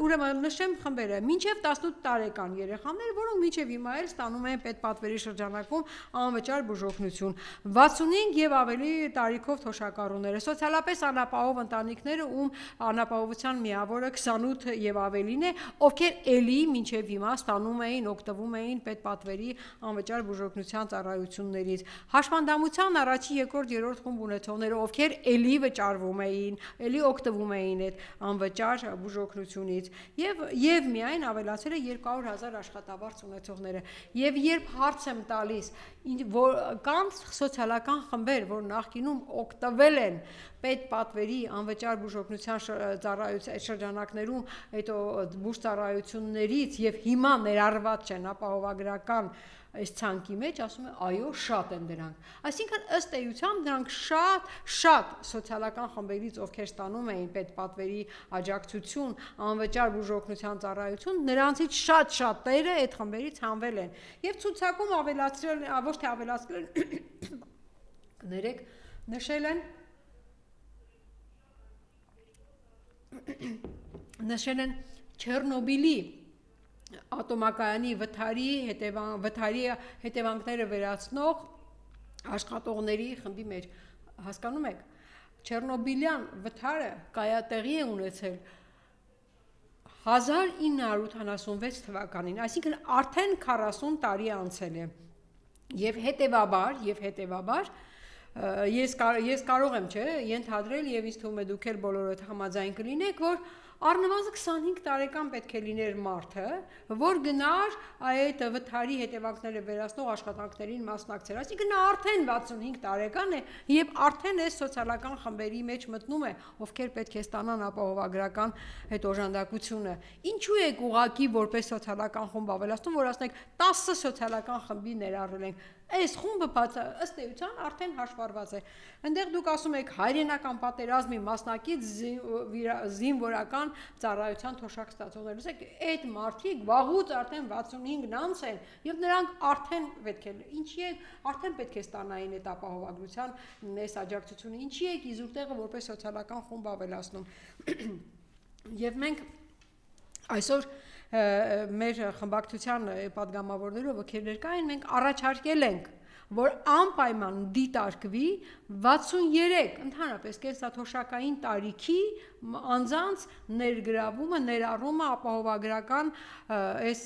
ուրեմն նշեմ խմբերը, մինչև 18 տարեկան երեխաներ, որոնք մինչև հիմա էլ ստանում են պետպատվերի շրջանակում անվճար բուժօգնություն, 65 եւ ավելի տարիքով թոշակառուները, սոցիալապես անապահով ընտանիքները, ում անապահովության միավորը 28 եւ ավելին է, ովքեր էլի մինչև հիմա ստանում էին, օգտվում էին պետպատվերի անվճար բուժօգնության ծառայություններից, հաշմանդամության առաջին, երկրորդ, երրորդ խումբ ունեցողները, ովքեր էլի վճարվում էին, էլի օգտվում էին այդ անվճար բուժօգնությունից եւ միայն ավելացել է 200,000 աշխատավարձ ունեցողները։ Եվ երբ հարց եմ տալիս, որ կան սոցիալական խմբեր, որ նախկինում օգտվել են պետպատվերի անվճար բուժօգնության շրջանակներում այդ բուժծառայություններից եւ հիմա ներառված չեն ապահովագրական այս ցանկի մեջ, ասում են այո, շատ են դրանք։ Այսինքն ըստ էության դրանք շատ սոցիալական խմբերից, ովքեր ստանում էին պետպատվերի աջակցություն, անվճար բուժօգնության ծառայություն, նրանցից շատերը այդ խմբերից հանվել են։ Եվ ցուցակում ավելացրել, ոչ թե ավելացրել են, կներեք, նշել են Չեռնոբիլի ատոմակայանի վթարի հետևանքները վերացնող աշխատողների խմբի մեջ, հասկանում եք, Չեռնոբիլյան վթարը տեղի է ունեցել 1986 թվականին, այսինքն արդեն 40 տարի անցել է, եւ հետեւաբար ես կարող եմ ենթադրել եւ ինձ թվում է դուք էլ բոլորդ համաձայն կլինեք, որ առնվազն 25 տարեկան պետք է լիներ մարդը, որ գնար այդ վթարի հետևանքները վերացնող աշխատանքներին մասնակցեր, այսինքն նա արդեն 65 տարեկան է եւ արդեն այս սոցիալական խմբերի մեջ մտնում է, ովքեր պետք է ստանան ապահովագրական այդ օժանդակությունը։ Ինչու է ուղղակի որպես սոցիալական խումբ ավելացնում, որ ասենք 10 սոցիալական խմբի ներառել ենք, այս խումբը ըստ էության արդեն հաշվառված է։ Այնտեղ դուք ասում եք հայրենական պատերազմի մասնակից զինվորական ծառայության թոշակ ստացողներ, լսեք, այդ մարդիկ վաղուց արդեն 65-ն անց են եւ նրանք արդեն պետք է ստանային այդ ապահովագրության այս աջակցությունը, ինչի է իզուր տեղը որպես սոցիալական խումբ ավելացնում։ Եվ մենք այսօր մեր խմբակցության պատգամավորներով, ովքեր ներկա են, մենք առաջարկել ենք, որ անպայման դիտարկվի 63 ընդհանրապես կենսաթոշակային տարիքի անձանց ներառումը ապահովագրական այս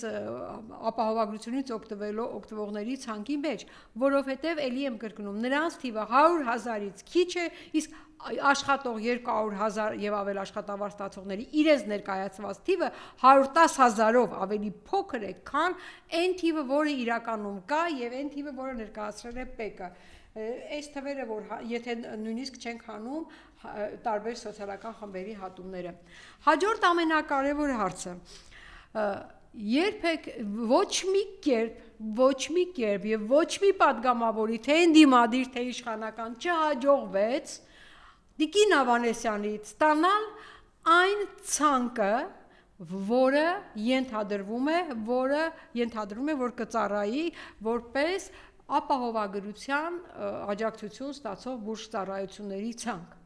ապահովագրությունից օգտվողների ցանկի մեջ, որովհետև էլի եմ կրկնում, նրանց թիվը 100,000-ից քիչ է, իսկ աշխատող 200,000 եւ ավել աշխատավարձ ստացողների իրենց ներկայացված թիվը 110,000-ով ավելի փոքր է, քան այն թիվը, որը իրականում կա եւ այն թիվը, որը ներկայացրել է ՊԵԿ-ը։ Այս թվերը, որ եթե նույնիսկ չենք հանում տարբեր սոցիալական խմբերի հատումները։ Հաջորդ ամենակարևոր հարցը, երբեք ոչ մի կերպ եւ ոչ մի պատգամավորի թե ընդդիմադիր թե իշխանական չհաջողվեց Տիկին Ավանեսյանից ստանալ այն ցանկը, որը ենթադրվում է, որ կծառայի որպես ապահովագրության աջակցություն ստացող բուժ ծառայությունների ցանկ։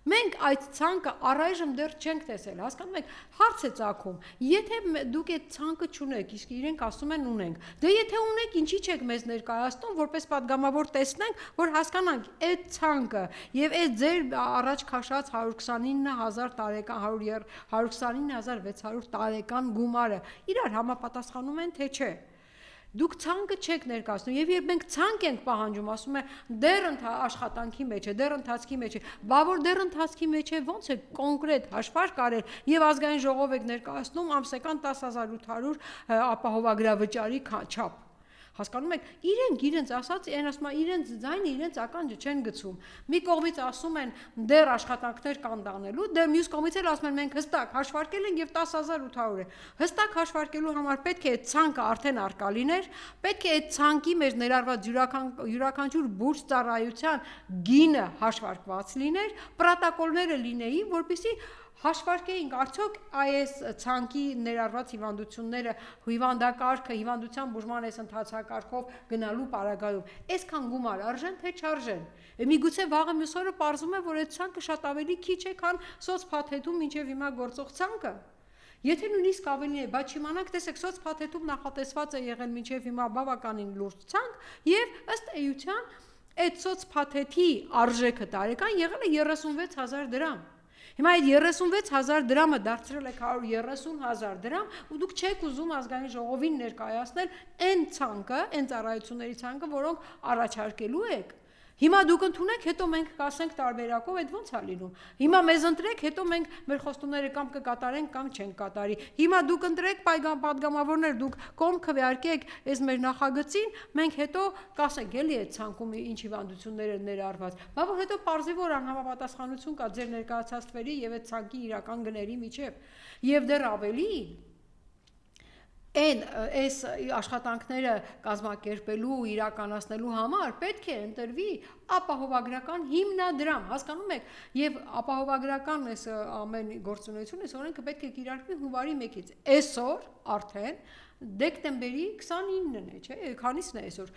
Մենք այդ ցանկը առայժմ դեռ չենք տեսել, հասկանում եք, հարց է ծագում, եթե դուք այդ ցանկը չունեք, իսկ իրենք ասում են ունենք, դե եթե ունեք, ինչի՞ չեք մեզ ներկայացնում, որպես պատգամավոր տեսնենք, որ հասկանանք այդ ցանկը եւ այդ ձեր առաջ քաշած 129,000 տարեկան 129,600 տարեկան գումարը իրար համապատասխանում են թե չէ։ Դուք ցանկը չեք ներկայացնում եւ երբ մենք ցանկ ենք պահանջում, ասում է դեռ աշխատանքի մեջ է, դեռ ընթացքի մեջ է, բա որ դեռ ընթացքի մեջ է, ո՞նց է կոնկրետ հաշվարկ արել եւ ազգային ժողով եք ներկայացնում ամսական 10,800 ապահովագրավճարի չափ։ Հասկանում եք, իրենց ասած, այն ասում է, իրենց ձայնը, իրենց ականջը չեն գցում։ Մի կողմից ասում են դեռ աշխատանքներ կան դանելու, դեռ մյուս կողմից էլ ասում են մենք հստակ հաշվարկել ենք եւ 10800 է։ Հստակ հաշվարկելու համար պետք է այդ ցանկը արդեն արկա լիներ, պետք է այդ ցանկի մեջ ներառված յուրաքանչյուր բուրջ ծառայության գինը հաշվարկված լիներ, պրոտոկոլները լինեին, որպեսզի հաշվարկեինք արդյոք այս ցանկի ներառված հիվանդությունները հիվանդակարգը հիվանդության բուժման այս ընթացակարգով գնալու պարագայում այսքան գումար արժեն թե չարժեն։ Միգուցե վաղը մյուս օրը պարզում է, որ այդ ցանկը շատ ավելի քիչ է, քան սոցփաթեթում մինչև հիմա գործող ցանկը։ Եթե նույնիսկ ավելի է, բայց իմանանք, տեսեք, սոցփաթեթում նախատեսված է եղել մինչև հիմա բավականին լուրջ ցանկ եւ ըստ էության այդ սոցփաթեթի արժեքը տարեկան եղել է 36000 դրամ։ Հիմա այդ 36000 դրամը դարձրել եք 130000 դրամ ու դուք չեք ուզում ազգային ժողովին ներկայացնել այն ցանկը, այն ծառայությունների ցանկը, որոնք առաջարկելու եք։ Հիմա դուք ընդունեք, հետո մենք կասենք տարբերակով, այդ ո՞նց է լինում։ Հիմա մեզ ընտրեք, հետո մենք մեր խոստումները կամ կկատարենք, կամ չենք կատարի։ Հիմա դուք ընտրեք падգամավորներ, դուք կողմ քվեարկեք այս մեր նախագծին, մենք հետո կասենք, էլի այդ ցանկում ինչ հիվանդություններ են ներառված։ Բա որ հետո պարզի որ անհամապատասխանություն կա ձեր ներկայացած թվերի եւ այդ ցանկի իրական գների միջեւ։ Եվ դեռ ավելի այս աշխատանքները կազմակերպելու, իրականացնելու համար պետք է ընտրվի ապահովագրական հիմնադրամ, հասկանում եք, եւ ապահովագրական այս ամեն գործունեությունը, այս օրենքը պետք է կիրարկվի հունվարի 1-ից։ Այսօր արդեն դեկտեմբերի 29-ն է, չէ՞, քանիսն է այսօր,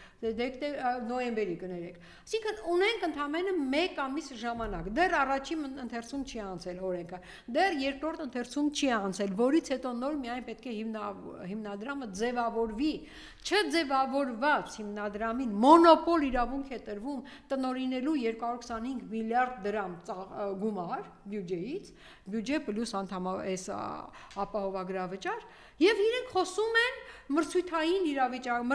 նոյեմբերի կներեք։ Այսինքն ունենք ընդամենը 1 ամիս ժամանակ, դեռ առաջին ընթերցում չի անցել օրենքը, դեռ երկրորդ ընթերցում չի անցել, որից հետո նոր միայն պետք է հիմնադրամը ձևավորվի, չձևավորված հիմնադրամին մոնոպոլ իրավունք է տրվում տնօրինելու 225 միլիարդ դրամ գումար բյուջեից, բյուջե պլյուս այս ապահովագրավճար, եւ իրենք խոսում են մրցույթային իրավիճակ,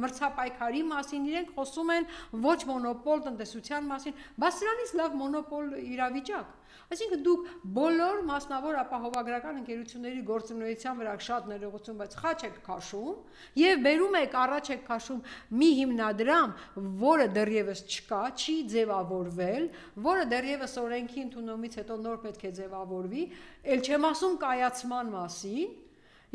մրցապայքարի մասին, իրենք խոսում են ոչ մոնոպոլ տնտեսության մասին, բայց սրանից լավ մոնոպոլ իրավիճակ։ Այսինքն դուք բոլոր մասնավոր ապահովագրական ընկերությունների գործունեության վրա շատ ներողություն, բայց խաչ եք քաշում եւ բերում եք առաջ եք քաշում մի հիմնադրամ, որը դեռևս չկա, չի ձևավորվել, որը դեռևս օրենքի ընդունումից հետո նոր պետք է ձևավորվի, ել չեմ ասում կայացման մասին։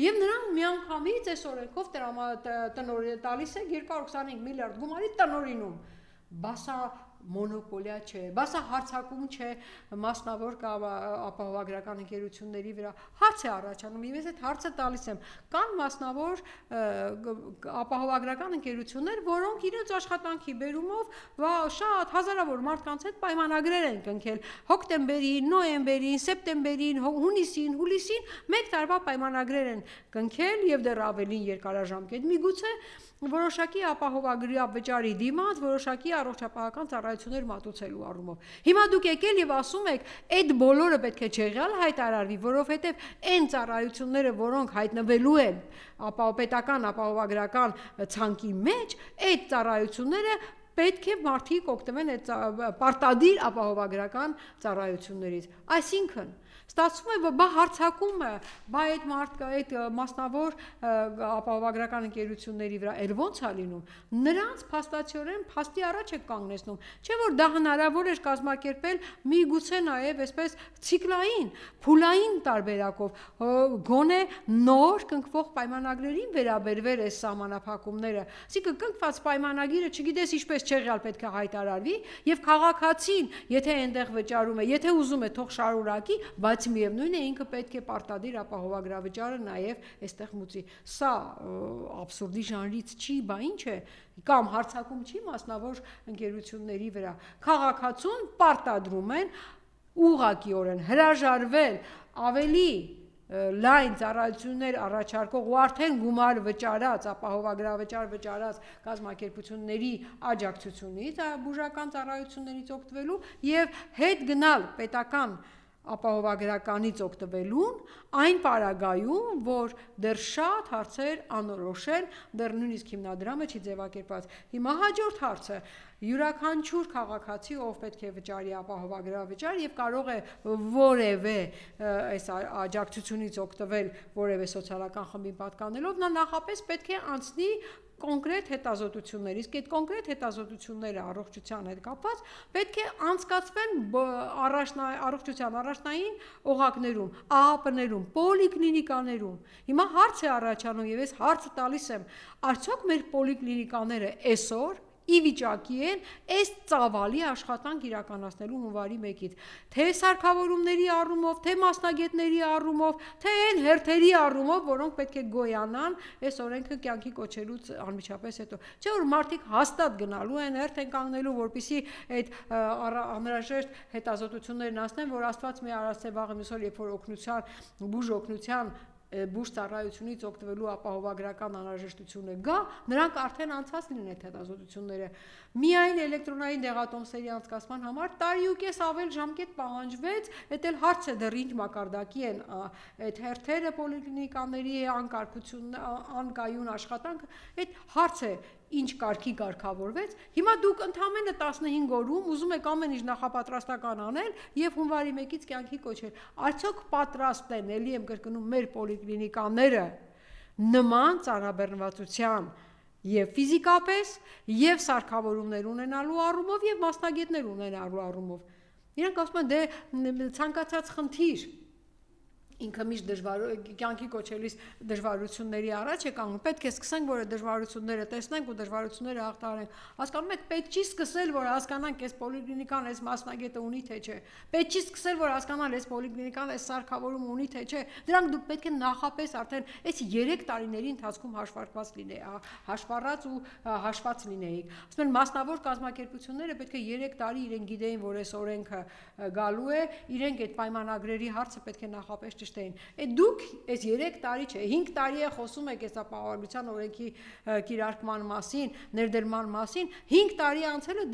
Եվ նրանք միանգամից այս օրենքով տալիս է 225 միլիարդ գումարի տնօրինում, բասա մոնոպոլիա չէ, բասա հարցակում չէ մասնավոր ապահովագրական ընկերությունների վրա, հարց է առաջանում, ես այդ հարցը տալիս եմ, կան մասնավոր ապահովագրական ընկերություններ, որոնք իրենց աշխատանքի բերումով շատ հազարավոր մարդկանց հետ պայմանագրեր են կնքել, հոկտեմբերին, նոյեմբերին, սեպտեմբերին, հունիսին, հուլիսին, 1 տարվա պայմանագրեր են կնքել եւ դեռ ավելին երկարաժամկետ, միգուցե որոշակի ապահովագրավճարի դիմաց, որոշակի առողջապահական ծառայություններ մատուցելու առումով։ Հիմա դուք եկել եւ ասում եք, այդ բոլորը պետք է չեղյալ հայտարարվի, որովհետեւ այն ծառայությունները, որոնք հայտնվելու են պետական ապահովագրական ցանկի մեջ, այդ ծառայությունները պետք է մարդիկ օգտվեն այդ պարտադիր ապահովագրական ծառայություններից։ Այսինքն ստացվում է, բա հարցակումը, բա այդ մասնավոր ապահովագրական ընկերությունների վրա էլ ոնց է լինում, նրանց փաստացիորեն փաստի առաջ է կանգնեցնում, չէ՞ որ դա հնարավոր էր կազմակերպել միգուցե նաև այսպես ցիկլային, փուլային տարբերակով, գոնե նոր կնքվող պայմանագրերին վերաբերվեր այս սահմանափակումները, այսինքն կնքված պայմանագիրը չգիտես ինչպես չեղյալ պետք է հայտարարվի եւ քաղաքացին, եթե այնտեղ վճարում է, եթե ուզում է թող շարունակի, բայց միևնույն է ինքը պետք է պարտադիր ապահովագրավճարը նաև այստեղ մուծի։ Սա աբսուրդի ժանրից չի, բա ինչ է, կամ հարցակում չի մասնավոր ընկերությունների վրա։ Քաղաքացուն պարտադրում են ուղղակիորեն հրաժարվել ավելի լայն ծառայություններ առաջարկող ու արդեն գումար վճարած, ապահովագրավճար վճարած կազմակերպությունների աջակցությունից, բուժական ծառայություններից օգտվելու եւ հետ գնալ պետական ապահովագրականից օգտվելուն այն պարագայում, որ դեռ շատ հարցեր անորոշ են, դեռ նույնիսկ հիմնադրամը չի ձևակերպված։ Հիմա հաջորդ հարցը, յուրաքանչյուր քաղաքացի, ով պետք է վճարի ապահովագրավճար եւ կարող է որևէ այս աջակցությունից օգտվել որևէ սոցիալական խմբին պատկանելով, նա նախապես պետք է անցնի կոնկրետ հետազոտություններ, իսկ այդ կոնկրետ հետազոտությունները առողջության հետ կապված պետք է անցկացվեն առողջության առաջնային օղակներում, ԱԱՊ-ներում, պոլիկլինիկաներում։ Հիմա հարց է առաջանում եւ ես հարցը տալիս եմ, արդյոք մեր պոլիկլինիկաները այսօր ի վիճակի են այս ծավալի աշխատանք իրականացնելու հունվարի 1-ից, թե սարքավորումների առումով, թե մասնագետների առումով, թե այն հերթերի առումով, որոնք պետք է գոյանան այս օրենքը կյանքի կոչելուց անմիջապես հետո։ Չէ՞ որ մարդիկ հաստատ գնալու են, հերթ են կանգնելու, որպեսզի այդ անհրաժեշտ հետազոտություններն անցնեն, որ Աստված մի արածե վաղը մյուս օր, երբ որ օգնության բուժ ծառայությունից օգտվելու ապահովագրական անհրաժեշտությունը գա, նրանք արդեն անցած լինեն այդ հետազոտությունները։ Միայն էլեկտրոնային դեղատոմսերի անցկացման համար տարիուկես ավել ժամկետ պահանջվեց, դա էլ հարց է դեռ ինչ մակարդակի են այդ հերթերը պոլիկլինիկաների անկայուն աշխատանքը, այդ հարց է ինչ կարգի կարգավորվեց։ Հիմա դուք ընդամենը 15 օրում ուզում եք ամեն ինչ նախապատրաստական անել եւ հունվարի 1-ից կյանքի կոչել։ Արդյոք պատրաստ են, ելի եմ կրկնում, մեր պոլիկլինիկաները նման ծանրաբեռնվածության եւ ֆիզիկապես եւ սարքավորումներ ունենալու առումով եւ մասնագետներ ունենալու առումով։ Իրանք ասում են դե ցանկացած խնդիր ինքը միշտ կյանքի կոչելիս դժվարությունների առաջ է կանգնում, պետք է սկսենք, որ դժվարությունները տեսնենք ու դժվարությունները հաղթահարենք։ Հասկանում եք, պետք չի սկսել, որ հասկանանք այս պոլիկլինիկան, այս մասնագետը ունի թե չէ։ Պետք չի սկսել, որ հասկանալ այս պոլիկլինիկան, այս սարքավորումը ունի թե չէ։ Դրանք դուք պետք է նախապես արդեն այս 3 տարիների ընթացքում հաշվառած ու հաշված լինեիք։ Ասում են մասնավոր կազմակերպությունները պետք է 3 տարի իրենք գիտեին, որ այս օրենքը գալու է, իրենք այդ պայմանագրերի հարցը պետք է նախապես ճշտեին։ Դուք այս 3 տարի չէ, 5 տարի է խոսում եք այս ապահովագրության օրենքի կիրարկման մասին, ներդրման մասին, 5 տարի անցել է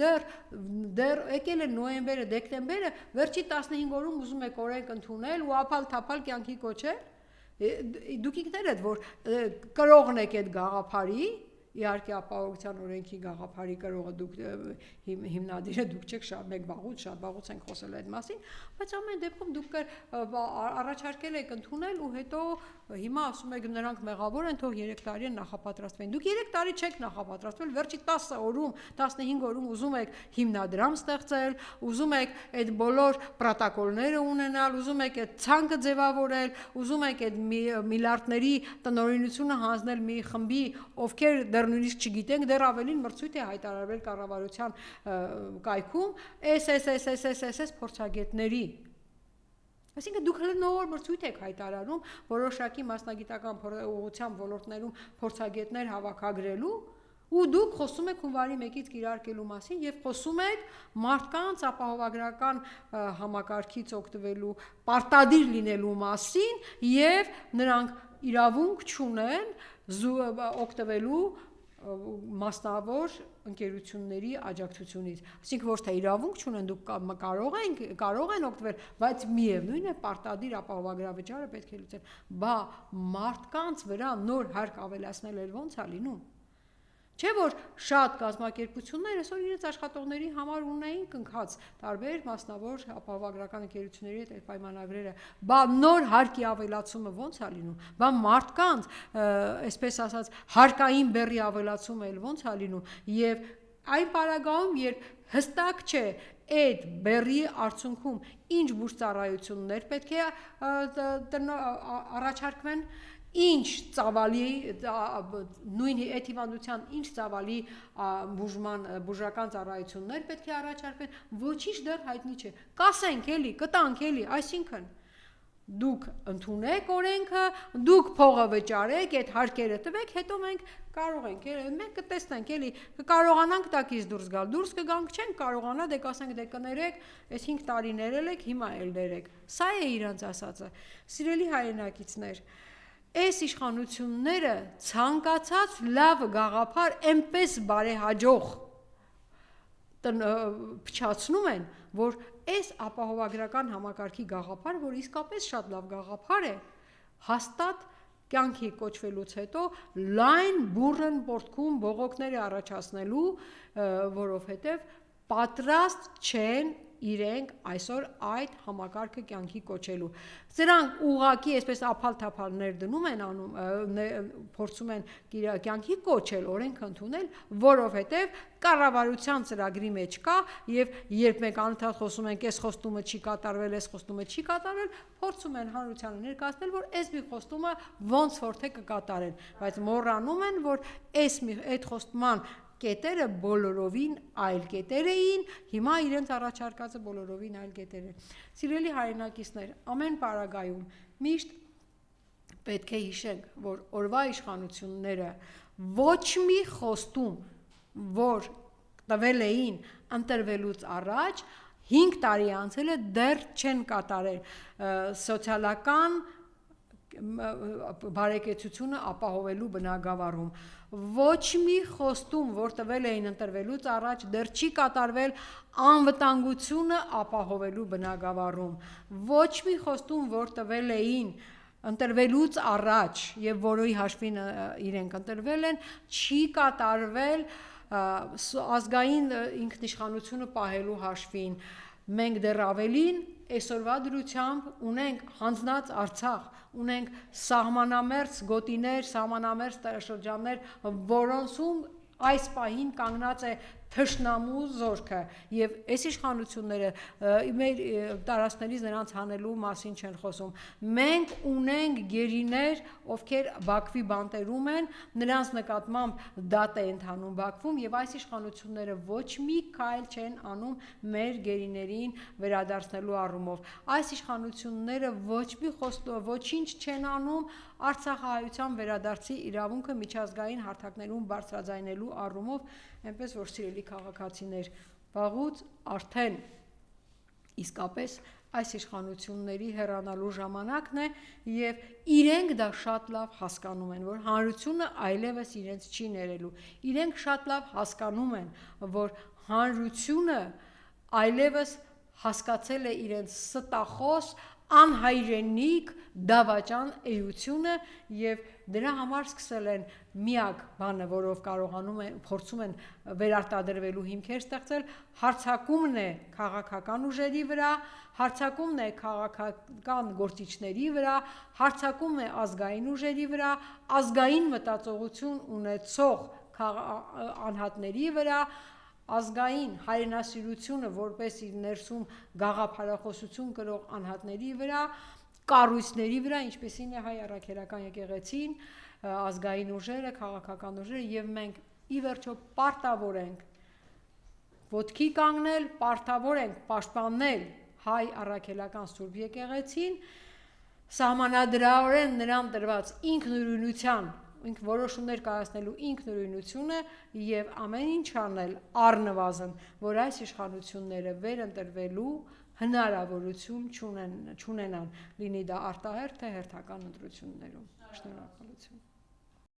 դեռ եկել է նոյեմբերը, դեկտեմբերը, վերջի 15 օրում ուզում եք օրենք ընդունել ու ափալ-թափալ կյանքի կոչել։ Դուք ինքներդ եք, որ կրողն եք այդ գաղափարի, իհարկե ապահովության օրենքի գաղափարի կրողը դուք հիմնադիրը դուք չեք, մենք շատ վաղուց ենք խոսել այդ մասին, բայց ամեն դեպքում դուք առաջարկել եք ընդունել ու հետո հիմա ասում եք նրանք մեղավոր են, թող 3 տարի նախապատրաստվեն։ Դուք 3 տարի չեք նախապատրաստվել, վերջի 10 օրում, 15 օրում ուզում եք հիմնադրամ ստեղծել, ուզում եք այդ բոլոր պրոտոկոլները ունենալ, ուզում եք այդ ցանկը ձևավորել, ուզում եք այդ միլիարդների տնօրինությունը հանձնել մի խմբի, ովքեր դեռ նույնիսկ չգիտենք, դեռ ավելին մրցույթ է հայտարարվել կառավարության կայքում, այս փորձագետների։ Այսինքն դուք հենց նոր մրցույթ եք հայտարարում որոշակի մասնագիտական ուղղության ոլորտներում փորձագետներ հավաքագրելու ու դուք խոսում եք հունվարի 1-ից կիրարկելու մասին եւ խոսում եք մարդկանց ապահովագրական համակարգից օգտվելու պարտադիր լինելու մասին եւ նրանք իրավունք չունեն օգտվելու մասնավոր ընկերությունների աջակցությունից, այսինքն ոչ թե իրավունք չունեն, դուք կարող են օգտվել, բայց միևնույն է պարտադիր ապահովագրավճարը պետք է լուծել, բա մարդկանց վրա նոր հարկ ավելացնել էլ ոնց է լինում։ Չէ՞ որ շատ կազմակերպություններ այսօր իրենց աշխատողների համար ունեին կնքած տարբեր մասնավոր ապահովագրական ընկերությունների հետ այդ պայմանագրերը, բա նոր հարկի ավելացումը ոնց է լինում, բա մարդկանց, այսպես ասած, հարկային բեռի ավելացումը էլ ոնց է լինում, եւ այն պարագայում, երբ հստակ չէ այդ բեռի արդյունքում ինչ բուժծառայություններ պետք է առաջարկվեն, ինչ ծավալի նույն այդ հիվանդության ինչ ծավալի բուժական ծառայություններ պետք է առաջարկվեն, ոչինչ դեռ հայտնի չէ։ Կասենք էլի, կտանք էլի, այսինքն դուք ընդունեք օրենքը, դուք փողը վճարեք, այդ հարկերը տվեք, հետո մենք կարող ենք, մենք կտեսնենք էլի, կկարողանանք տակից դուրս գալ, դուրս կգանք, չենք կարողանա, դե կասենք դե կներեք, այս 5 տարիներ եք, հիմա էլ ներեք։ Սա է իրանց ասածը։ Սիրելի հայրենակիցներ, այս իշխանությունները ցանկացած լավ գաղափար այնպես բարեհաջող փչացնում են, որ այս ապահովագրական համակարգի գաղափար, որ իսկապես շատ լավ գաղափար է, հաստատ կյանքի կոչվելուց հետո լայն բուրըն պորտքում բողոքներ է առաջացնելու, որովհետև պատրաստ չեն իրենք այսօր այդ համակարգը կյանքի կոչելու։ Սրանք ուղղակի այսպես ափալ-թափալ ներդնում են փորձում են կյանքի կոչել, օրենք ընդունել, որովհետև կառավարության ծրագրի մեջ կա եւ երբ մենք անընդհատ խոսում ենք, այս խոստումը չի կատարվել, այս խոստումը չի կատարվել, փորձում են հանրությանը ներկայացնել, որ այս մի խոստումը ոնց որ թե կկատարեն, բայց մոռանում են, որ այդ խոստման կետերը բոլորովին այլ կետեր էին, հիմա իրենց առաջարկածը բոլորովին այլ կետեր են։ Սիրելի հայրենակիցներ, ամեն պարագայում միշտ պետք է հիշենք, որ օրվա իշխանությունները ոչ մի խոստում, որ տվել էին ընտրվելուց առաջ, 5 տարի անցել է, դեռ չեն կատարել սոցիալական բարեկեցությունը ապահովելու բնագավառում։ Ոչ մի խոստում, որ տվել էին ընտրվելուց առաջ, դեռ չի կատարվել անվտանգությունը ապահովելու բնագավառում։ Ոչ մի խոստում, որ տվել էին ընտրվելուց առաջ եւ որի հաշվին իրենք ընտրվել են, չի կատարվել ազգային ինքնիշխանությունը պահելու հաշվին։ Մենք դեռ ավելին այսօրվա դրությամբ ունենք հանձնած Արցախ, ունենք սահմանամերձ գոտիներ, սահմանամերձ շրջաններ, որոնցում այս պահին կանգնած է թշնամու զորքը եւ այս իշխանությունները մեր տարածքներից նրանց հանելու մասին չեն խոսում։ Մենք ունենք գերիներ, ովքեր Բաքվի բանտերում են, նրանց նկատմամբ դատ է ընթանում Բաքվում եւ այս իշխանությունները ոչ մի քայլ չեն անում մեր գերիներին վերադարձնելու առումով։ Այս իշխանությունները ոչ մի ոչինչ չեն անում Արցախահայության վերադարձի իրավունքը միջազգային հարթակներում բարձրաձայնելու առումով, այնպես որ սիրելի քաղաքացիներ, վաղուց արդեն իսկապես այս իշխանությունների հեռանալու ժամանակն է եւ իրենք դա շատ լավ հասկանում են, որ հանրությունը այլևս իրենց չի ներելու։ Իրենք շատ լավ հասկանում են, որ հանրությունը այլևս հասկացել է իրենց ստախոս անհայրենիք դավաճան էությունը եւ դրա համար սկսել են միակ բանը, որով կարողանում են փորձում են վերարտադրվելու հիմքեր ստեղծել, հարձակումն է քաղաքական ուժերի վրա, հարձակումն է քաղաքական գործիչների վրա, հարձակումն է ազգային ուժերի վրա, ազգային մտածողություն ունեցող անհատների վրա, ազգային հայրենասիրությունը որպես իր ներսում գաղափարախոսություն կրող անհատների վրա, կառույցների վրա, ինչպեսին է հայ առաքելական եկեղեցին, ազգային ուժերը, քաղաքական ուժերը եւ մենք ի վերջո պարտավոր ենք ոտքի կանգնել, պարտավոր ենք պաշտպանել հայ առաքելական Սուրբ եկեղեցին, սահմանադրորեն նրան տրված ինքնուրույնության որոշումներ կայացնելու ինքնուրույնությունը եւ ամեն ինչ անել առնվազն, որ այս իշխանությունները վերընտրվելու հնարավորություն չունենան, լինի դա արտահերթ թե հերթական ընտրություններում։ Շնորհակալություն։